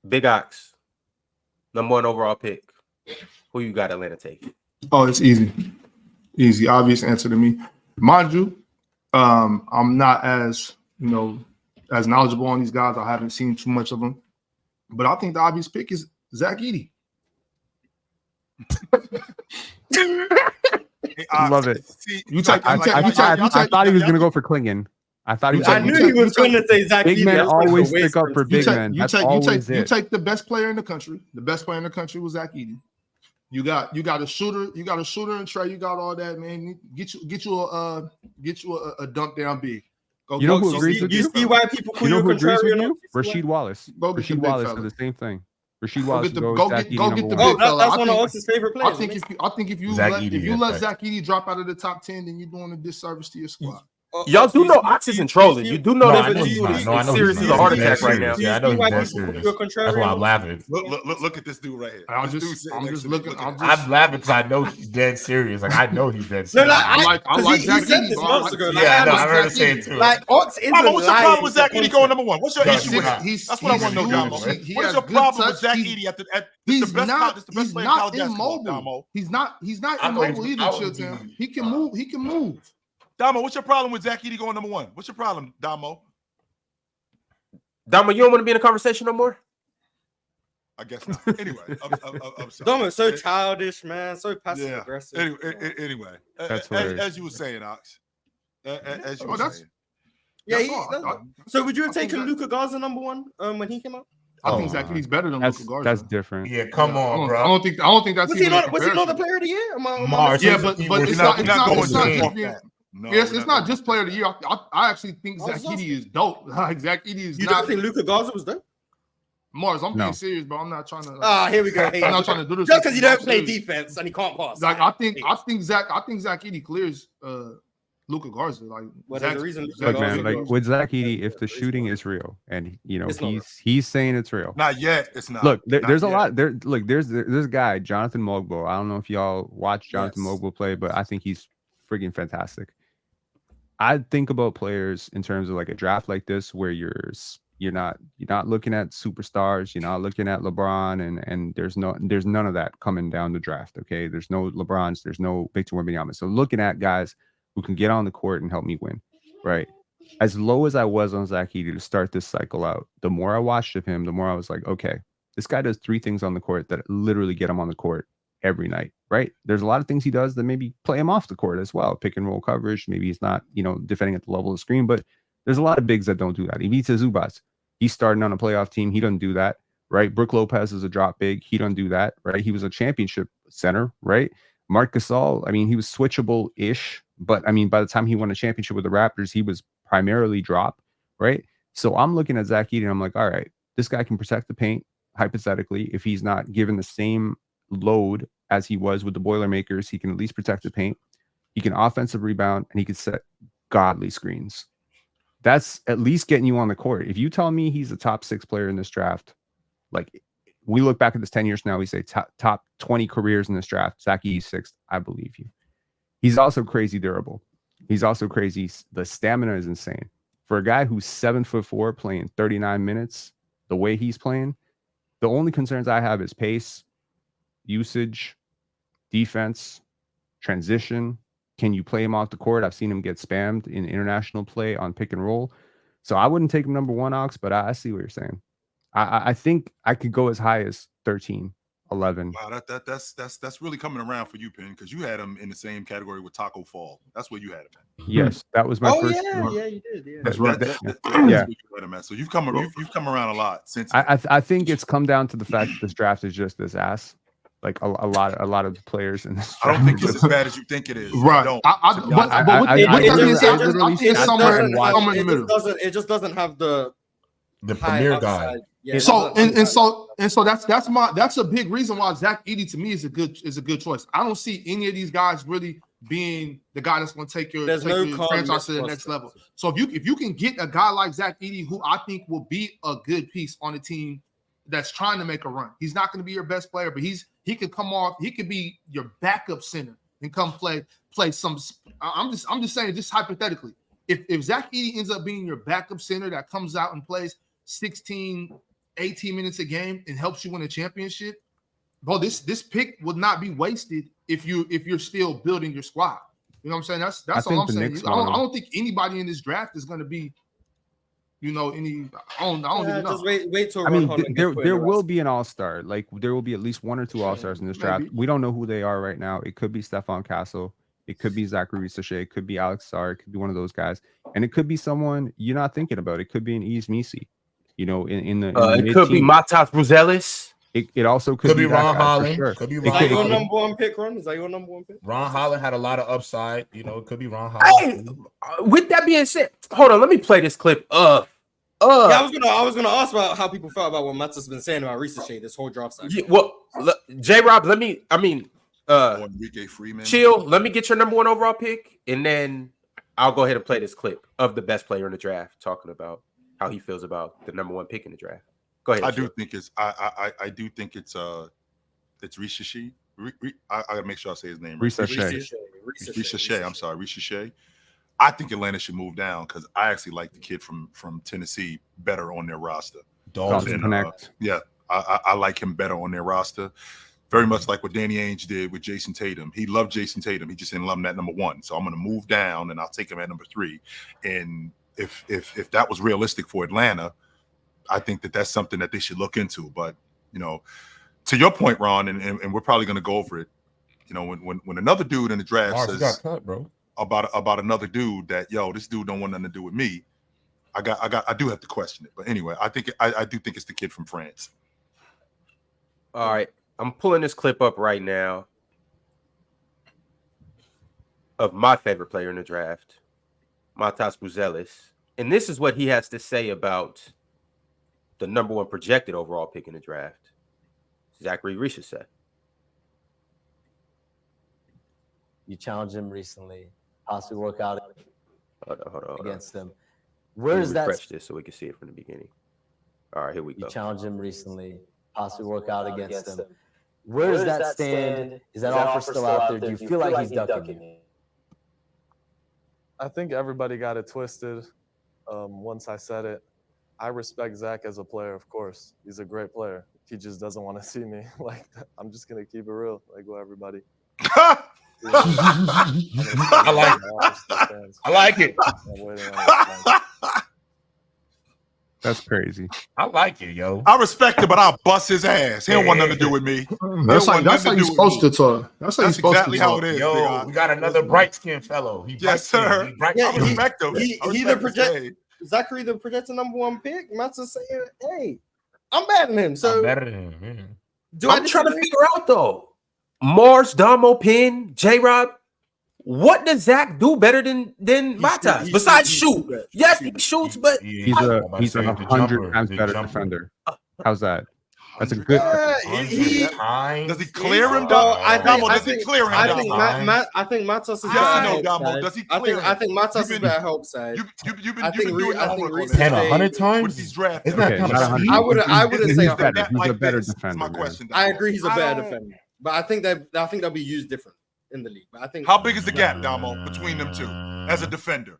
Big Ox, #1 overall pick. Who you got Atlanta taking? Oh, it's easy. Easy, obvious answer to me. Mind you, I'm not as knowledgeable on these guys. I haven't seen too much of them. But I think the obvious pick is Zach Edey. I love it. I thought he was going to go for Klingon. I knew he was going to say Zach Edey. Big men always stick up for big men. You take the best player in the country. The best player in the country was Zach Edey. You got a shooter. You got a shooter and Trey. You got all that, man. Get you a dunk down big. You know who agrees with you? You see why people call you a contrarian? Rasheed Wallace. Rasheed Wallace said the same thing. Rasheed Wallace go get the big fella. That's one of Ox's favorite players. I think if you let Zach Edey drop out of the top 10, then you're doing a disservice to your squad. Y'all do know Ox isn't trolling. You do know that he's serious as a heart attack right now. Yeah, I know he's dead serious. That's why I'm laughing. Look at this dude right here. I'm just looking. I'm laughing because I know he's dead serious. Like I know he's dead serious. I like Zach Edey. Yeah, I heard her say it too. Like Ox isn't what's your problem with Zach Edey going #1? What's your issue with him? That's what I want to know, Damo. What is your problem with Zach Edey at the best player in college basketball, Damo? He's not immobile either, Chilltown. He can move. Damo, what's your problem with Zach Edey going #1? What's your problem, Damo? Damo, you don't want to be in a conversation no more? I guess not. Anyway, I'm sorry. Damo, so childish, man. So passive aggressive. Anyway, as you were saying, Ox. As you were saying. Yeah. So would you have taken Luka Garza #1 when he came out? I think Zach Edey's better than Luka Garza. That's different. Yeah, come on, bro. I don't think that's. Was he not the player of the year? Mars. Yeah, but it's not going. No, yes, it's not just player of the year. I actually think Zach Edey is dope. Like Zach Edey is. You don't think Luka Garza was dope? Mars, I'm being serious, but I'm not trying to. Here we go. I'm not trying to do this just because you don't play defense and he can't pass. Like I think Zach Edey clears Luka Garza. Like there's a reason. Look, man, like with Zach Edey, if the shooting is real, and he's saying it's real. Not yet. It's not. Look, there's a lot. There's a guy, Jonathan Mogbo. I don't know if y'all watch Jonathan Mogbo play, but I think he's friggin' fantastic. I think about players in terms of like a draft like this, where you're not looking at superstars, you're not looking at LeBron, and there's none of that coming down the draft. Okay, there's no LeBrons, there's no Victor Wembanyama. So looking at guys who can get on the court and help me win, right? As low as I was on Zach Edey to start this cycle out, the more I watched of him, the more I was like, okay, this guy does 3 things on the court that literally get him on the court every night, right? There's a lot of things he does that maybe play him off the court as well. Pick and roll coverage. Maybe he's not, defending at the level of the screen, but there's a lot of bigs that don't do that. Ivica Zubac, he's starting on a playoff team. He doesn't do that, right? Brook Lopez is a drop big. He doesn't do that, right? He was a championship center, right? Marc Gasol, I mean, he was switchable-ish, but I mean, by the time he won a championship with the Raptors, he was primarily drop, right? So I'm looking at Zach Edey and I'm like, all right, this guy can protect the paint, hypothetically. If he's not given the same load as he was with the Boilermakers, he can at least protect the paint. He can offensive rebound, and he can set godly screens. That's at least getting you on the court. If you tell me he's a top 6 player in this draft, like we look back at this 10 years from now, we say top 20 careers in this draft, Zach Edey's 6th, I believe you. He's also crazy durable. He's also crazy. The stamina is insane. For a guy who's 7'4", playing 39 minutes, the way he's playing, the only concerns I have is pace, usage, defense, transition. Can you play him off the court? I've seen him get spammed in international play on pick and roll. So I wouldn't take him #1, Ox, but I see what you're saying. I think I could go as high as 13, 11. Wow, that's really coming around for you, Penn, because you had him in the same category with Taco Fall. That's where you had him at. Yes, that was my first. Yeah, you did. Yeah, that's right. That's where you had him at. So you've come around a lot since. I think it's come down to the fact that this draft is just this ass. Like a lot of the players in this. I don't think it's as bad as you think it is. Right. It just doesn't have the premier guy. Yeah, so that's a big reason why Zach Edey to me is a good choice. I don't see any of these guys really being the guy that's going to take your franchise to the next level. So if you can get a guy like Zach Edey, who I think will be a good piece on a team that's trying to make a run. He's not going to be your best player, but he could come off. He could be your backup center and come play some. I'm just saying, just hypothetically, if Zach Edey ends up being your backup center that comes out and plays 16, 18 minutes a game and helps you win a championship, bro, this pick would not be wasted if you're still building your squad. You know what I'm saying? That's all I'm saying. I don't think anybody in this draft is going to be, I don't even know. Just wait till. I mean, there will be an all-star. Like there will be at least 1 or 2 all-stars in this draft. We don't know who they are right now. It could be Stephon Castle. It could be Zachary Ricochet. It could be Alex Sarr. It could be one of those guys. And it could be someone you're not thinking about. It could be an Ease Misi. In the it could be Matas Bruzelis. It also could be Ron Holland. Sure. Could be Is Ron that your Holland. number one pick, Ron? Is that your number one pick? Ron Holland had a lot of upside. It could be Ron Holland. Hey, with that being said, hold on. Let me play this clip. Yeah, I was gonna ask about how people felt about what Matt's has been saying about Ricochet this whole draft cycle. Yeah, well, J-Rob, Weekday Freeman. Chill. Let me get your number 1 overall pick, and then I'll go ahead and play this clip of the best player in the draft talking about how he feels about the number 1 pick in the draft. Go ahead. I do think it's Ricochet. I gotta make sure I say his name. Ricochet. I'm sorry, Ricochet. I think Atlanta should move down because I actually like the kid from Tennessee better on their roster. Dalton Connect. Yeah, I like him better on their roster. Very much like what Danny Ainge did with Jason Tatum. He loved Jason Tatum. He just didn't love him at number 1. So I'm going to move down and I'll take him at number 3. And if that was realistic for Atlanta, I think that's something that they should look into. But to your point, Ron, and we're probably going to go over it. When another dude in the draft says got cut, bro. about another dude that this dude don't want nothing to do with me, I do have to question it. But anyway, I think I do think it's the kid from France. All right. I'm pulling this clip up right now of my favorite player in the draft, Matas Bruzelis. And this is what he has to say about the number 1 projected overall pick in the draft, Zachary Ricochet. You challenged him recently, possibly work out Hold against on. him. Where is that? Refresh this so we can see it from the beginning. All right, here we go. You challenged him recently, possibly work out against him. Where does that stand? Is that offer still out there? Do you feel like he's ducking you? I think everybody got it twisted once I said it. I respect Zach as a player, of course. He's a great player. He just doesn't want to see me like that. I'm just going to keep it real, like with everybody. I like it. That's crazy. I like it, yo. I respect it, but I'll bust his ass. He don't want nothing to do with me. That's how you're supposed to talk. That's exactly how it is. Yo, we got another bright-skinned fellow. Yes, sir. I respect him. Zachary the projected number 1 pick. Matt's is saying, hey, I'm better than him. So I'm better than him. I'm trying to figure out though. Mars, Damo, Pin, J-Rob. What does Zach do better than Matas besides shoot? Yes, he shoots, but he's 100 times better defender. How's that? That's a good. Does he clear him? I think Matas is better. Does he clear him? I think Matas is better help side. You've been doing your homework on 100 times with these drafts. Isn't that kind of I wouldn't say he's better. He's a better defender. My question. I agree, he's a better defender, but I think they'll be used different in the league. But I think how big is the gap, Damo, between them two as a defender?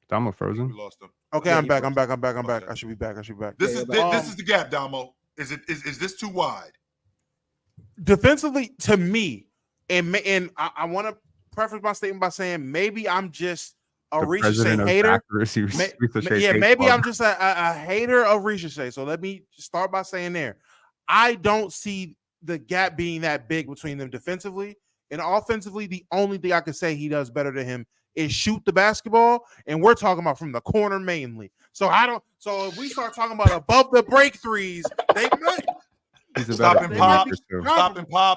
Damo frozen. We lost him. Okay, I'm back. I should be back. This is the gap, Damo. Is this too wide? Defensively, to me, and I want to preface my statement by saying maybe I'm just a Ricochet hater. Maybe I'm just a hater of Ricochet. So let me start by saying there, I don't see the gap being that big between them defensively and offensively. The only thing I could say he does better than him is shoot the basketball, and we're talking about from the corner mainly. So if we start talking about above the break threes, they might. Stop and pop.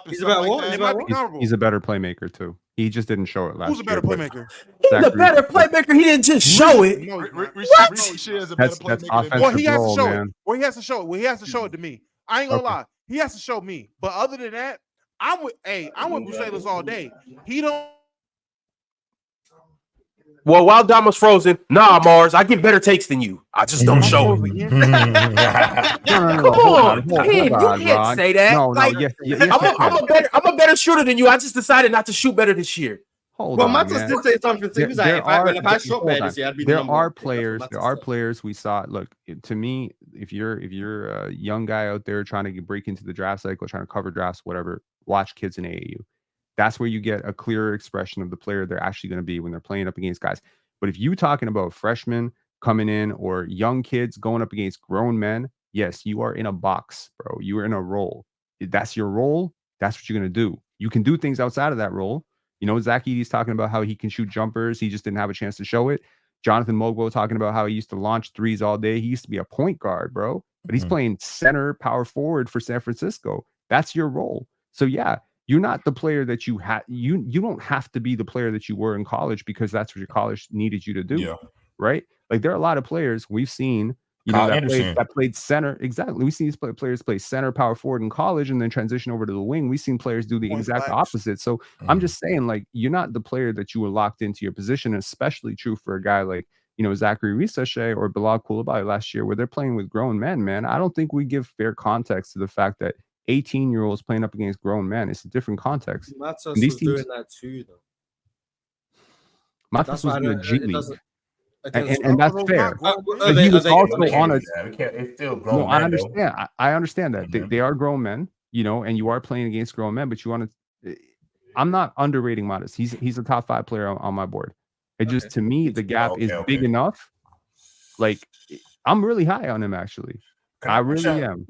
He's a better playmaker too. He just didn't show it last year. Who's a better playmaker? He's a better playmaker. He didn't just show it. That's offensive role, man. He has to show it. Well, he has to show it to me. I ain't gonna lie. He has to show me. But other than that, I'm with Bruzelis all day. He don't. Well, while Damo's frozen, Mars, I get better takes than you. I just don't show it. Come on, you can't say that. No, I'm a better shooter than you. I just decided not to shoot better this year. Hold on, Matas man. did say something. He was like, if I shot fantasy, I'd be the there number are one pick. players. There are players we saw. Look, to me, if you're a young guy out there trying to break into the draft cycle, trying to cover drafts, whatever, watch kids in AAU. That's where you get a clearer expression of the player they're actually going to be when they're playing up against guys. But if you're talking about freshmen coming in or young kids going up against grown men, yes, you are in a box, bro. You are in a role. If that's your role, that's what you're going to do. You can do things outside of that role. You know, Zach Edey's talking about how he can shoot jumpers. He just didn't have a chance to show it. Jonathan Mogbo talking about how he used to launch threes all day. He used to be a point guard, bro. But he's playing center, power forward for San Francisco. That's your role. So, yeah, you're not the player that you had. You don't have to be the player that you were in college because that's what your college needed you to do, right? Like, there are a lot of players we've seen, you know, that played center. Exactly. We've seen these players play center, power forward in college and then transition over to the wing. We've seen players do the exact opposite. So I'm just saying, like, you're not the player that you were locked into your position, especially true for a guy like, you know, Zachary Rissache or Bilal Coulibaly last year where they're playing with grown men, man. I don't think we give fair context to the fact that 18-year-olds playing up against grown men. It's a different context. Matas was doing that too, though. Matas was in the G League. And that's fair. But he was also on a. It's still grown. No, I understand. I understand that they are grown men, you know, and you are playing against grown men. But you want to. I'm not underrating Matas. He's a top 5 player on my board. It just, to me, the gap is big enough. Like, I'm really high on him, actually. I really am.